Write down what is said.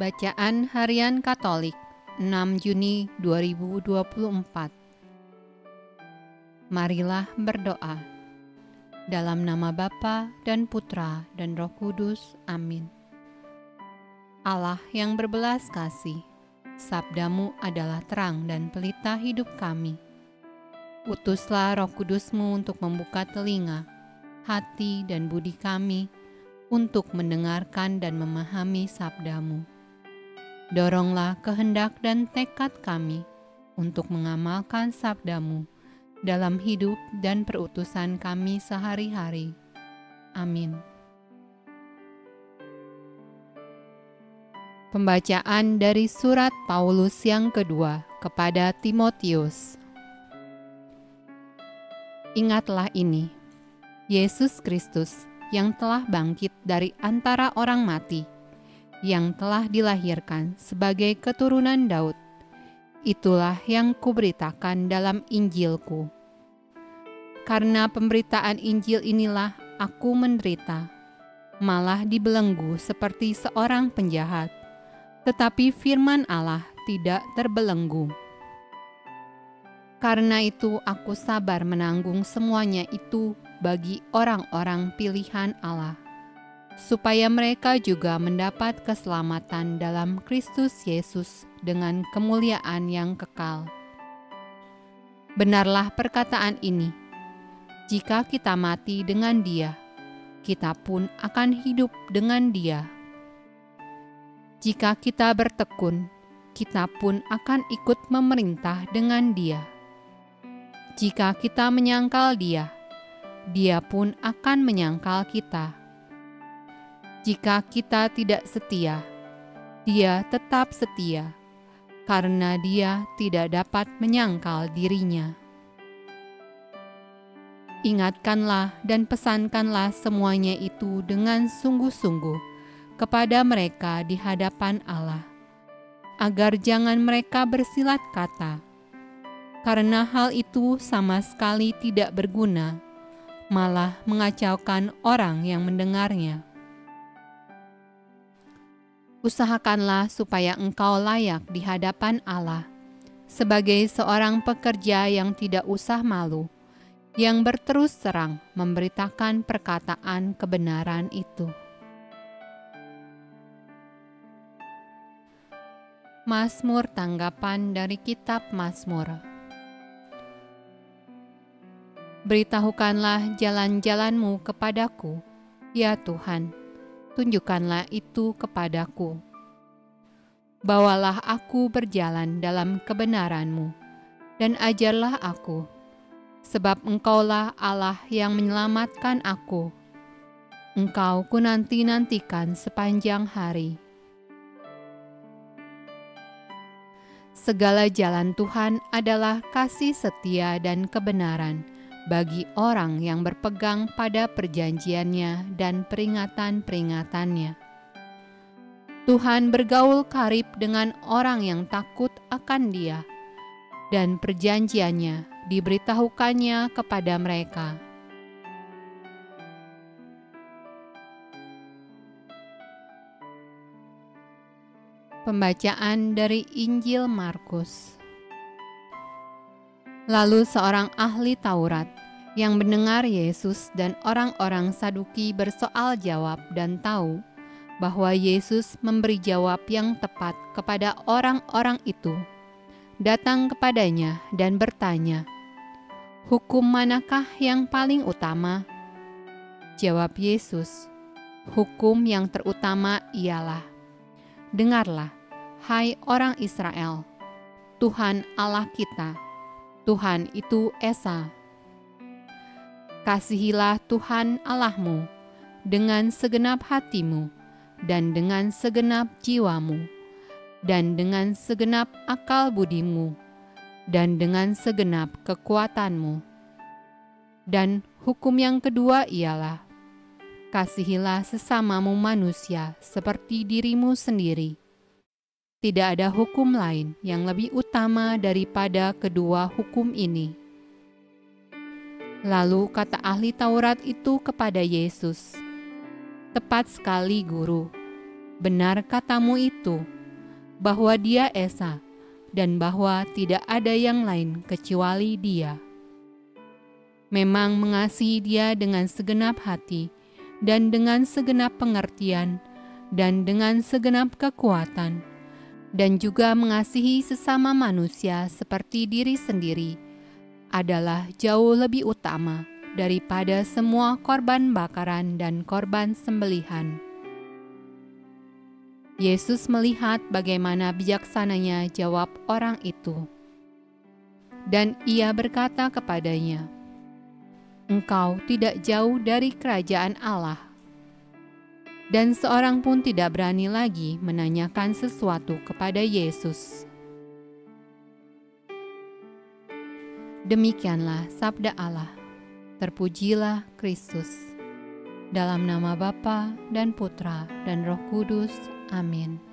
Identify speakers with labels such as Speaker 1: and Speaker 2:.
Speaker 1: Bacaan Harian Katolik 6 Juni 2024. Marilah berdoa. Dalam nama Bapa dan Putra dan Roh Kudus. Amin. Allah yang berbelas kasih, sabdamu adalah terang dan pelita hidup kami. Utuslah Roh Kudusmu untuk membuka telinga, hati dan budi kami untuk mendengarkan dan memahami sabdamu. Doronglah kehendak dan tekad kami untuk mengamalkan sabdamu dalam hidup dan perutusan kami sehari-hari. Amin. Pembacaan dari surat Paulus yang kedua kepada Timotius. Ingatlah ini, Yesus Kristus yang telah bangkit dari antara orang mati, yang telah dilahirkan sebagai keturunan Daud. Itulah yang kuberitakan dalam Injilku. Karena pemberitaan Injil inilah aku menderita, malah dibelenggu seperti seorang penjahat, tetapi firman Allah tidak terbelenggu. Karena itu aku sabar menanggung semuanya itu bagi orang-orang pilihan Allah, supaya mereka juga mendapat keselamatan dalam Kristus Yesus dengan kemuliaan yang kekal. Benarlah perkataan ini, jika kita mati dengan Dia, kita pun akan hidup dengan Dia. Jika kita bertekun, kita pun akan ikut memerintah dengan Dia. Jika kita menyangkal Dia, Dia pun akan menyangkal kita. Jika kita tidak setia, Dia tetap setia, karena Dia tidak dapat menyangkal dirinya. Ingatkanlah dan pesankanlah semuanya itu dengan sungguh-sungguh kepada mereka di hadapan Allah, agar jangan mereka bersilat kata, karena hal itu sama sekali tidak berguna, malah mengacaukan orang yang mendengarnya. Usahakanlah supaya engkau layak di hadapan Allah, sebagai seorang pekerja yang tidak usah malu, yang berterus terang memberitakan perkataan kebenaran itu. Mazmur tanggapan dari kitab Mazmur. Beritahukanlah jalan-jalanmu kepadaku, ya Tuhan. Tunjukkanlah itu kepadaku. Bawalah aku berjalan dalam kebenaran-Mu, dan ajarlah aku, sebab Engkaulah Allah yang menyelamatkan aku. Engkau ku nanti-nantikan sepanjang hari. Segala jalan Tuhan adalah kasih setia dan kebenaran bagi orang yang berpegang pada perjanjiannya dan peringatan-peringatannya. Tuhan bergaul karib dengan orang yang takut akan Dia, dan perjanjiannya diberitahukannya kepada mereka. Pembacaan dari Injil Markus. Lalu seorang ahli Taurat yang mendengar Yesus dan orang-orang Saduki bersoal jawab dan tahu bahwa Yesus memberi jawab yang tepat kepada orang-orang itu, datang kepadanya dan bertanya, "Hukum manakah yang paling utama?" Jawab Yesus, "Hukum yang terutama ialah, dengarlah, hai orang Israel, Tuhan Allah kita, Tuhan itu Esa. Kasihilah Tuhan Allahmu dengan segenap hatimu, dan dengan segenap jiwamu, dan dengan segenap akal budimu, dan dengan segenap kekuatanmu. Dan hukum yang kedua ialah, kasihilah sesamamu manusia seperti dirimu sendiri. Tidak ada hukum lain yang lebih utama daripada kedua hukum ini." Lalu kata ahli Taurat itu kepada Yesus, "Tepat sekali, Guru. benar katamu itu, bahwa Dia Esa, dan bahwa tidak ada yang lain kecuali Dia. Memang mengasihi Dia dengan segenap hati, dan dengan segenap pengertian, dan dengan segenap kekuatan, dan juga mengasihi sesama manusia seperti diri sendiri, adalah jauh lebih utama daripada semua korban bakaran dan korban sembelihan. Yesus melihat bagaimana bijaksananya jawab orang itu, dan Ia berkata kepadanya, "Engkau tidak jauh dari kerajaan Allah." Dan seorang pun tidak berani lagi menanyakan sesuatu kepada Yesus. Demikianlah sabda Allah. Terpujilah Kristus. Dalam nama Bapa dan Putra dan Roh Kudus. Amin.